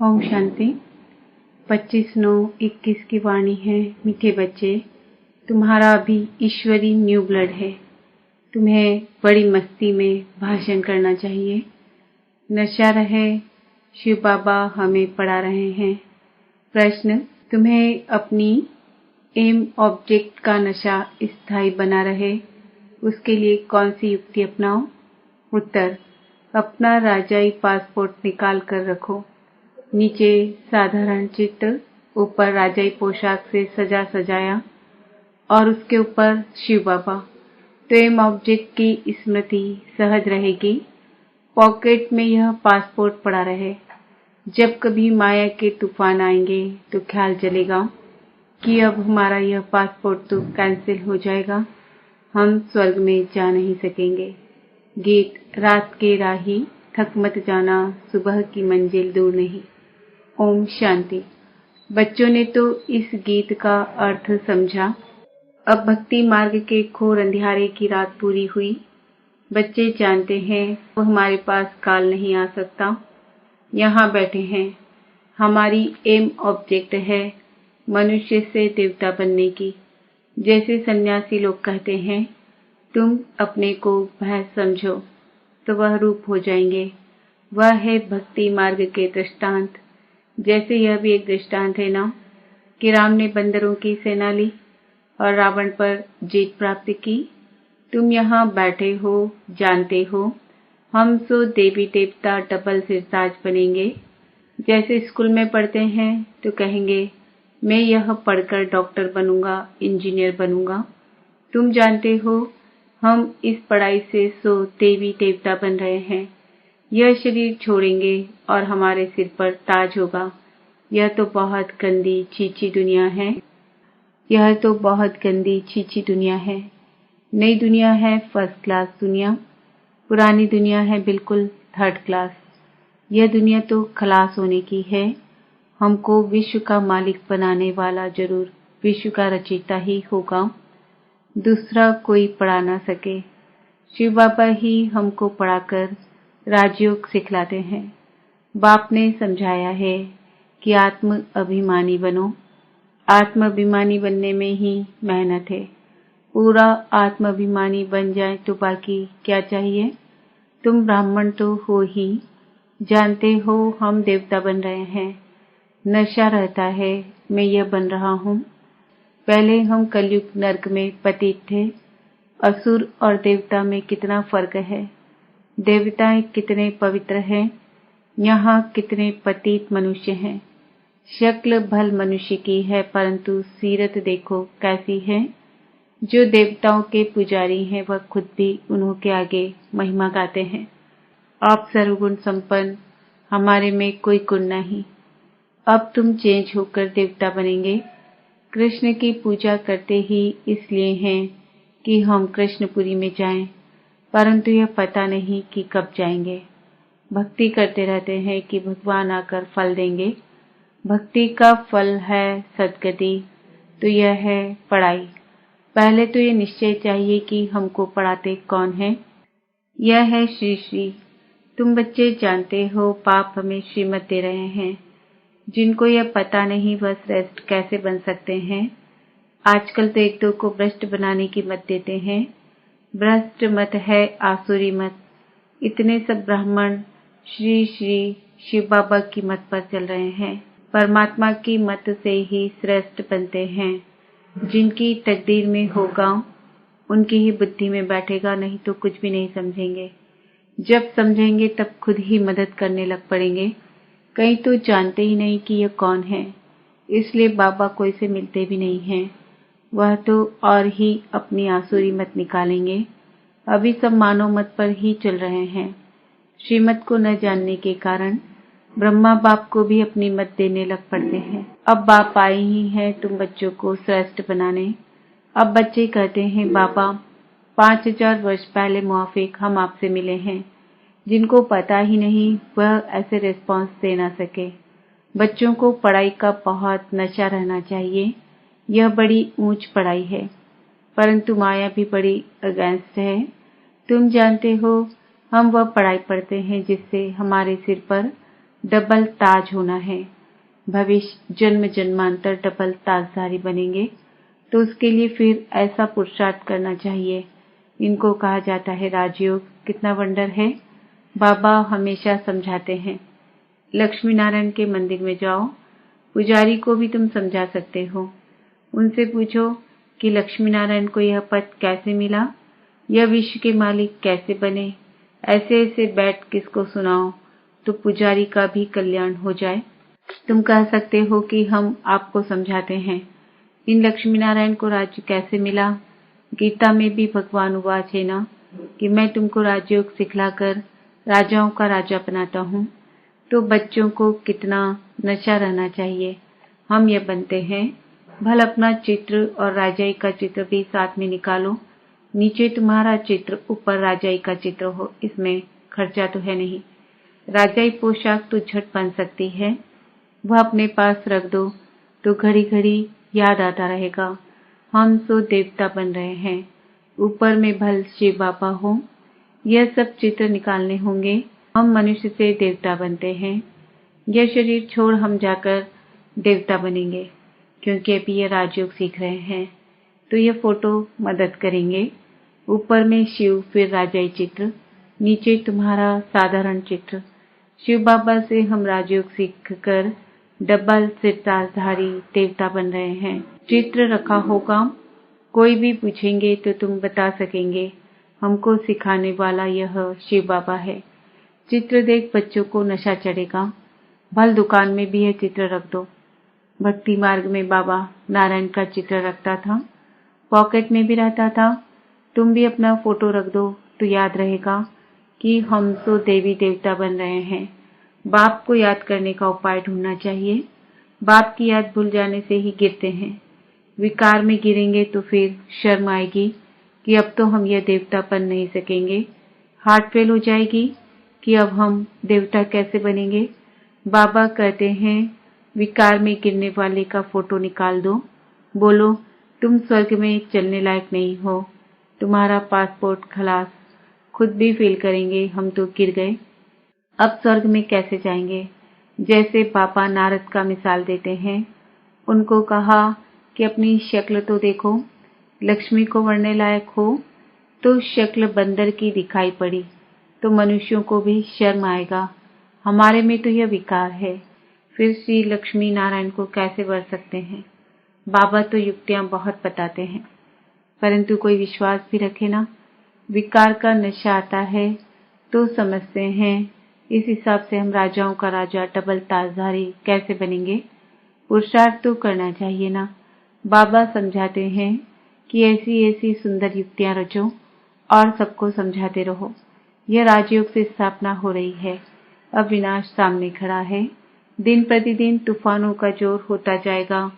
ओम शांति। 25/9/21 की वाणी है। मीठे बच्चे, तुम्हारा अभी ईश्वरी न्यू ब्लड है। तुम्हें बड़ी मस्ती में भाषण करना चाहिए। नशा रहे, शिव बाबा हमें पढ़ा रहे हैं। प्रश्न, तुम्हें अपनी एम ऑब्जेक्ट का नशा स्थायी बना रहे, उसके लिए कौन सी युक्ति अपनाओ? उत्तर, अपना राजाई पासपोर्ट निकाल कर रखो। नीचे साधारण चित्र, ऊपर राजाई पोशाक से सजा सजाया और उसके ऊपर शिव बाबा। तो एम ऑब्जेक्ट की स्मृति सहज रहेगी। पॉकेट में यह पासपोर्ट पड़ा रहे। जब कभी माया के तूफान आएंगे तो ख्याल चलेगा कि अब हमारा यह पासपोर्ट तो कैंसिल हो जाएगा, हम स्वर्ग में जा नहीं सकेंगे। गीत, रात के राही थक मत जाना, सुबह की मंजिल दूर नहीं। ओम शांति। बच्चों ने तो इस गीत का अर्थ समझा। अब भक्ति मार्ग के घोर अंधियारे की रात पूरी हुई। बच्चे जानते हैं वो हमारे पास काल नहीं आ सकता। यहाँ बैठे हैं। हमारी एम ऑब्जेक्ट है मनुष्य से देवता बनने की। जैसे सन्यासी लोग कहते हैं, तुम अपने को भय समझो तो वह रूप हो जाएंगे। वह है भक्ति मार्ग के दृष्टांत। जैसे यह भी एक दृष्टांत है ना, कि राम ने बंदरों की सेना ली और रावण पर जीत प्राप्त की। तुम यहाँ बैठे हो, जानते हो हम सो देवी देवता डबल सिरताज बनेंगे। जैसे स्कूल में पढ़ते हैं तो कहेंगे, मैं यह पढ़कर डॉक्टर बनूंगा, इंजीनियर बनूंगा। तुम जानते हो हम इस पढ़ाई से सो देवी देवता बन रहे हैं। यह शरीर छोड़ेंगे और हमारे सिर पर ताज होगा। यह तो बहुत गंदी चीची दुनिया है। यह तो बहुत गंदी चीची दुनिया है। नई दुनिया है फर्स्ट क्लास दुनिया, पुरानी दुनिया है बिल्कुल थर्ड क्लास। यह दुनिया तो खलास होने की है। हमको विश्व का मालिक बनाने वाला जरूर विश्व का रचयिता ही होगा। दूसरा कोई पढ़ा ना सके। शिव बाबा ही हमको पढ़ाकर राजयोग सिखलाते हैं। बाप ने समझाया है कि आत्म अभिमानी बनो। आत्म अभिमानी बनने में ही मेहनत है। पूरा आत्म अभिमानी बन जाए तो बाकी क्या चाहिए? तुम ब्राह्मण तो हो ही, जानते हो हम देवता बन रहे हैं। नशा रहता है, मैं यह बन रहा हूँ। पहले हम कलयुग नर्क में पतित थे। असुर और देवता में कितना फर्क है। देवताएं कितने पवित्र हैं, यहाँ कितने पतित मनुष्य हैं। शक्ल भल मनुष्य की है, परंतु सीरत देखो कैसी है। जो देवताओं के पुजारी हैं वह खुद भी उन्हों के आगे महिमा गाते हैं। आप सर्वगुण संपन्न, हमारे में कोई गुण नहीं। अब तुम चेंज होकर देवता बनेंगे। कृष्ण की पूजा करते ही इसलिए हैं कि हम कृष्णपुरी में जाएं, परंतु यह पता नहीं कि कब जाएंगे। भक्ति करते रहते हैं कि भगवान आकर फल देंगे। भक्ति का फल है सद्गति, तो यह है पढ़ाई। पहले तो ये निश्चय चाहिए कि हमको पढ़ाते कौन है। यह है श्री श्री। तुम बच्चे जानते हो बाप हमें श्रीमत दे रहे हैं। जिनको यह पता नहीं वह श्रेष्ठ कैसे बन सकते हैं। आजकल तो एक दो को भ्रष्ट बनाने की मत देते हैं। भ्रष्ट मत है आसुरी मत। इतने सब ब्राह्मण श्री श्री शिव बाबा की मत पर चल रहे हैं। परमात्मा की मत से ही श्रेष्ठ बनते हैं। जिनकी तकदीर में होगा उनकी ही बुद्धि में बैठेगा, नहीं तो कुछ भी नहीं समझेंगे। जब समझेंगे तब खुद ही मदद करने लग पड़ेंगे। कई तो जानते ही नहीं कि यह कौन है, इसलिए बाबा कोई से मिलते भी नहीं हैं। वह तो और ही अपनी आसुरी मत निकालेंगे। अभी सब मानव मत पर ही चल रहे हैं। श्रीमत को न जानने के कारण ब्रह्मा बाप को भी अपनी मत देने लग पड़ते हैं। अब बाप आए ही हैं तुम बच्चों को श्रेष्ठ बनाने। अब बच्चे कहते हैं, बाबा 5000 वर्ष पहले मुआफिक हम आपसे मिले हैं। जिनको पता ही नहीं वह ऐसे रिस्पॉन्स दे ना सके। बच्चों को पढ़ाई का बहुत नशा रहना चाहिए। यह बड़ी ऊंच पढ़ाई है, परंतु माया भी बड़ी अगेंस्ट है। तुम जानते हो हम वह पढ़ाई पढ़ते हैं जिससे हमारे सिर पर डबल ताज होना है, भविष्य जन्म जन्मांतर डबल ताजधारी बनेंगे। तो उसके लिए फिर ऐसा पुरुषार्थ करना चाहिए। इनको कहा जाता है राजयोग। कितना वंडर है। बाबा हमेशा समझाते हैं। लक्ष्मी नारायण के मंदिर में जाओ, पुजारी को भी तुम समझा सकते हो। उनसे पूछो कि लक्ष्मी नारायण को यह पद कैसे मिला, यह विश्व के मालिक कैसे बने। ऐसे ऐसे बैठ किसको सुनाओ तो पुजारी का भी कल्याण हो जाए। तुम कह सकते हो कि हम आपको समझाते हैं। इन लक्ष्मी नारायण को राज्य कैसे मिला। गीता में भी भगवान उवाच है ना कि मैं तुमको राजयोग सिखलाकर राजाओं का राजा बनाता हूँ। तो बच्चों को कितना नशा रहना चाहिए। हम यह बनते हैं। भल अपना चित्र और राजाई का चित्र भी साथ में निकालो। नीचे तुम्हारा चित्र, ऊपर राजाई का चित्र हो। इसमें खर्चा तो है नहीं। राजाई पोशाक तो झट बन सकती है। वह अपने पास रख दो तो घड़ी घड़ी याद आता रहेगा। हम सो देवता बन रहे हैं। ऊपर में भल शिव बाबा हो। यह सब चित्र निकालने होंगे। हम मनुष्य से देवता बनते हैं। यह शरीर छोड़ हम जाकर देवता बनेंगे, क्योंकि अभी ये राजयोग सीख रहे हैं। तो ये फोटो मदद करेंगे। ऊपर में शिव, फिर राजाई चित्र, नीचे तुम्हारा साधारण चित्र। शिव बाबा से हम राजयोग सीखकर डबल सिरताजधारी देवता बन रहे हैं। चित्र रखा होगा। कोई भी पूछेंगे तो तुम बता सकेंगे हमको सिखाने वाला यह शिव बाबा है। चित्र देख बच्चों को नशा चढ़ेगा। भल दुकान में भी यह चित्र रख दो। भक्ति मार्ग में बाबा नारायण का चित्र रखता था, पॉकेट में भी रहता था। तुम भी अपना फोटो रख दो तो याद रहेगा कि हम तो देवी देवता बन रहे हैं। बाप को याद करने का उपाय ढूंढना चाहिए। बाप की याद भूल जाने से ही गिरते हैं। विकार में गिरेंगे तो फिर शर्म आएगी कि अब तो हम यह देवता बन नहीं सकेंगे। हार्ट फेल हो जाएगी कि अब हम देवता कैसे बनेंगे। बाबा कहते हैं विकार में गिरने वाले का फोटो निकाल दो। बोलो तुम स्वर्ग में चलने लायक नहीं हो, तुम्हारा पासपोर्ट खलास। खुद भी फील करेंगे हम तो गिर गए। अब स्वर्ग में कैसे जाएंगे। जैसे पापा नारद का मिसाल देते हैं। उनको कहा कि अपनी शक्ल तो देखो, लक्ष्मी को वरने लायक हो तो शक्ल बंदर की दिखाई पड़ी तो मनुष्यों को भी शर्म आएगा। हमारे में तो यह विकार है, फिर श्री लक्ष्मी नारायण को कैसे वर सकते हैं। बाबा तो युक्तियां बहुत बताते हैं, परंतु कोई विश्वास भी रखे ना। विकार का नशा आता है तो समझते हैं इस हिसाब से हम राजाओं का राजा डबल ताजधारी कैसे बनेंगे। पुरुषार्थ तो करना चाहिए ना। बाबा समझाते हैं कि ऐसी ऐसी सुंदर युक्तियां रचो और सबको समझाते रहो। यह राजयोग से स्थापना हो रही है। अब विनाश सामने खड़ा है। दिन प्रतिदिन तूफानों का जोर होता जाएगा।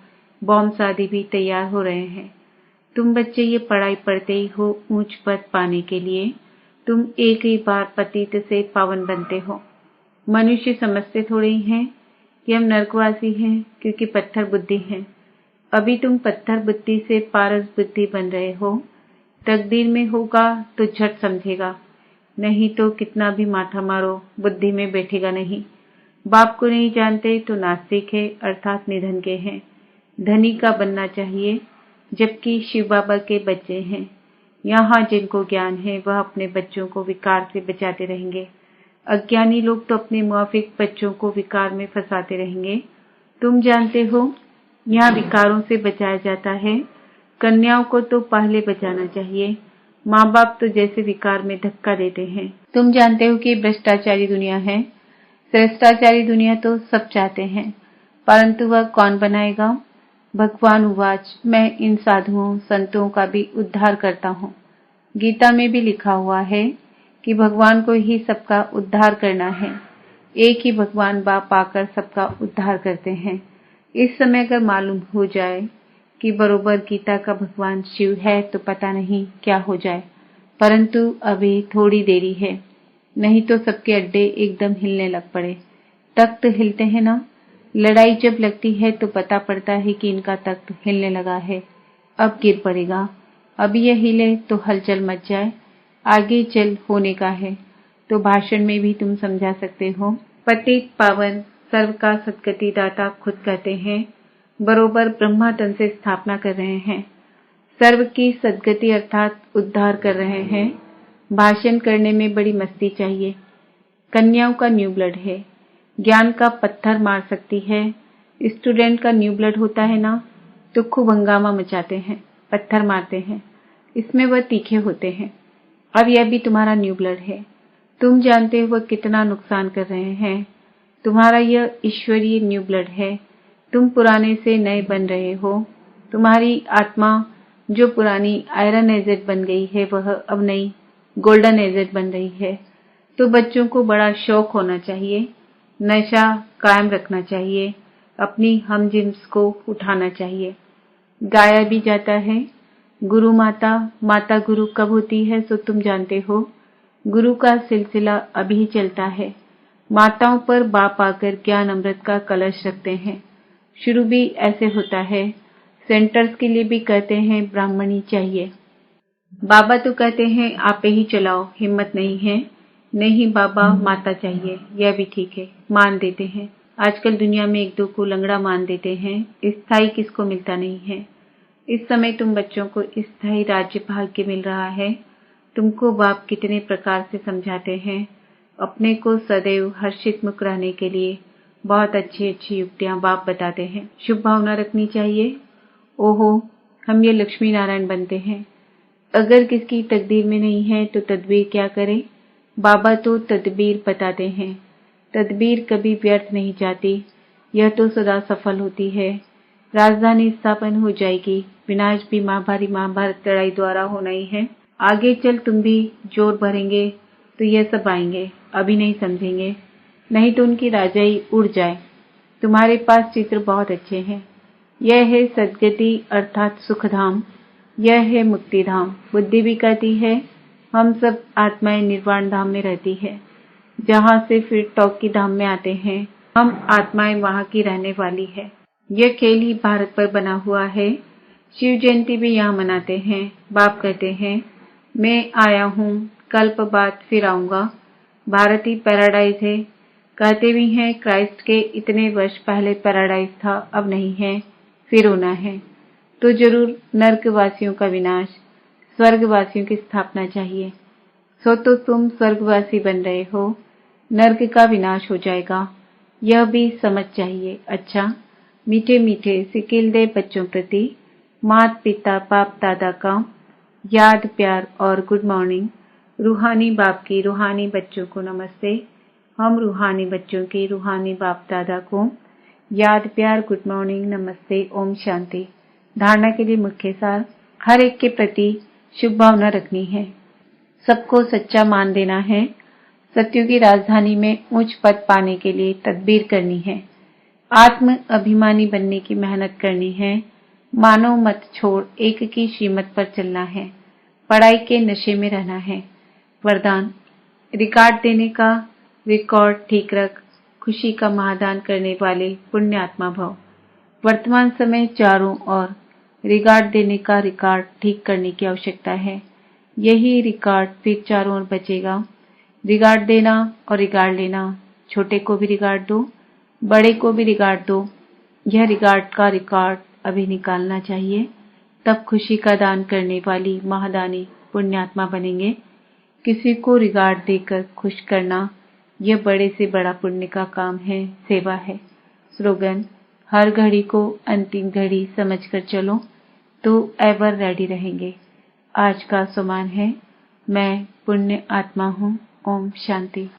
बॉम्ब आदि भी तैयार हो रहे हैं। तुम बच्चे ये पढ़ाई पढ़ते ही हो ऊंच पद पाने के लिए। तुम एक ही बार पतित से पावन बनते हो। मनुष्य समझते थोड़े ही हैं कि हम नरकवासी हैं, क्योंकि पत्थर बुद्धि हैं। अभी तुम पत्थर बुद्धि से पारस बुद्धि बन रहे हो। तकदीर में होगा तो झट समझेगा, नहीं तो कितना भी माथा मारो बुद्धि में बैठेगा नहीं। बाप को नहीं जानते तो नास्तिक है, अर्थात निधन के हैं। धनी का बनना चाहिए, जबकि शिव बाबा के बच्चे हैं। यहाँ जिनको ज्ञान है वह अपने बच्चों को विकार से बचाते रहेंगे। अज्ञानी लोग तो अपने मुआफिक बच्चों को विकार में फंसाते रहेंगे। तुम जानते हो यहाँ विकारों से बचाया जाता है। कन्याओं को तो पहले बचाना चाहिए। माँ बाप तो जैसे विकार में धक्का देते हैं। तुम जानते हो कि भ्रष्टाचारी दुनिया है। श्रेष्ठाचारी दुनिया तो सब चाहते हैं, परंतु वह कौन बनाएगा। भगवान उवाच, मैं इन साधुओं संतों का भी उद्धार करता हूँ। गीता में भी लिखा हुआ है कि भगवान को ही सबका उद्धार करना है। एक ही भगवान बाप आकर सबका उद्धार करते हैं। इस समय अगर मालूम हो जाए कि बरोबर गीता का भगवान शिव है तो पता नहीं क्या हो जाए, परंतु अभी थोड़ी देरी है, नहीं तो सबके अड्डे एकदम हिलने लग पड़े। तख्त हिलते हैं ना। लड़ाई जब लगती है तो पता पड़ता है कि इनका तख्त हिलने लगा है, अब गिर पड़ेगा। अब यह हिले तो हलचल मच जाए, आगे चल होने का है। तो भाषण में भी तुम समझा सकते हो। पतित पावन सर्व का सद्गति दाता खुद कहते हैं, बरोबर ब्रह्मा तन से स्थापना कर रहे हैं, सर्व की सद्गति अर्थात उद्धार कर रहे हैं। भाषण करने में बड़ी मस्ती चाहिए। कन्याओं का न्यू ब्लड है, ज्ञान का पत्थर मार सकती है। स्टूडेंट का न्यू ब्लड होता है ना, तो खूब हंगामा मचाते हैं, पत्थर मारते हैं, इसमें वह तीखे होते हैं। अब यह भी तुम्हारा न्यू ब्लड है, तुम जानते हो वह कितना नुकसान कर रहे हैं। तुम्हारा यह ईश्वरीय न्यू ब्लड है, तुम पुराने से नए बन रहे हो। तुम्हारी आत्मा जो पुरानी आयरन एजेड बन गई है, वह अब नई गोल्डन एजेड बन रही है। तो बच्चों को बड़ा शौक होना चाहिए, नशा कायम रखना चाहिए, अपनी हम जिम्स को उठाना चाहिए। गाया भी जाता है, गुरु माता, माता गुरु कब होती है सो तुम जानते हो। गुरु का सिलसिला अभी चलता है। माताओं पर बाप आकर ज्ञान अमृत का कलश रखते हैं। शुरू भी ऐसे होता है। सेंटर्स के लिए भी कहते हैं ब्राह्मणी चाहिए। बाबा तो कहते हैं आप ही चलाओ, हिम्मत नहीं है। नहीं बाबा, माता चाहिए, यह भी ठीक है, मान देते हैं। आजकल दुनिया में एक दो को लंगड़ा मान देते हैं, स्थायी किसको मिलता नहीं है। इस समय तुम बच्चों को स्थायी राज्य भाग्य मिल रहा है। तुमको बाप कितने प्रकार से समझाते हैं। अपने को सदैव हर्षित मुख रहने के लिए बहुत अच्छी अच्छी युक्तियां बाप बताते हैं। शुभ भावना रखनी चाहिए। ओहो, हम ये लक्ष्मी नारायण बनते हैं। अगर किसकी तकदीर में नहीं है तो तदबीर क्या करे। बाबा तो तदबीर बताते हैं। तदबीर कभी व्यर्थ नहीं जाती, यह तो सदा सफल होती है। राजधानी स्थापन हो जाएगी। विनाश भी महाभारत लड़ाई द्वारा होना ही है। आगे चल तुम भी जोर भरेंगे तो यह सब आएंगे, अभी नहीं समझेंगे, नहीं तो उनकी राजाई उड़ जाए। तुम्हारे पास चित्र बहुत अच्छे हैं। यह है सद्गति अर्थात सुखधाम, यह है मुक्तिधाम। बुद्धि भी कहती है हम सब आत्माएं निर्वाण धाम में रहती है, जहाँ से फिर टॉकी धाम में आते हैं। हम आत्माएं वहाँ की रहने वाली है। यह खेल ही भारत पर बना हुआ है। शिव जयंती भी यहाँ मनाते हैं। बाप कहते हैं मैं आया हूँ, कल्प बाद फिर आऊंगा। भारत ही पैराडाइज है। कहते भी हैं क्राइस्ट के इतने वर्ष पहले पैराडाइज था, अब नहीं है, फिर होना है। तो जरूर नर्कवासियों का विनाश, स्वर्गवासियों की स्थापना चाहिए। सो तो तुम स्वर्गवासी बन रहे हो, नर्क का विनाश हो जाएगा, यह भी समझ चाहिए। अच्छा, मीठे मीठे सिकिल दे बच्चों प्रति माता पिता बाप दादा का याद प्यार और गुड मॉर्निंग। रूहानी बाप की रूहानी बच्चों को नमस्ते। हम रूहानी बच्चों के रूहानी बाप दादा को याद प्यार गुड मॉर्निंग नमस्ते ओम शांति। धारणा के लिए मुख्य सार, हर एक के प्रति शुभ भावना रखनी है, सबको सच्चा मान देना है, सत्यों की राजधानी में उच्च पद पाने के लिए तदबीर करनी है, आत्म अभिमानी बनने की मेहनत करनी है, मानव मत छोड़ एक की श्रीमत पर चलना है, पढ़ाई के नशे में रहना है। वरदान, रिकॉर्ड देने का रिकॉर्ड ठीक रख, खुशी का महादान करने वाले पुण्य आत्मा भव। वर्तमान समय चारों ओर रिकॉर्ड देने का रिकॉर्ड ठीक करने की आवश्यकता है। यही रिकॉर्ड फिर चारों ओर बचेगा। रिकॉर्ड देना और रिकॉर्ड लेना, छोटे को भी रिकॉर्ड दो, बड़े को भी रिकॉर्ड दो। यह रिकॉर्ड का रिकॉर्ड अभी निकालना चाहिए, तब खुशी का दान करने वाली महादानी पुण्यात्मा बनेंगे। किसी को रिकॉर्ड देकर खुश करना, यह बड़े से बड़ा पुण्य का काम है, सेवा है। स्लोगन, हर घड़ी को अंतिम घड़ी समझकर चलो तो एवर रेडी रहेंगे। आज का सम्मान है, मैं पुण्य आत्मा हूँ। ओम शांति।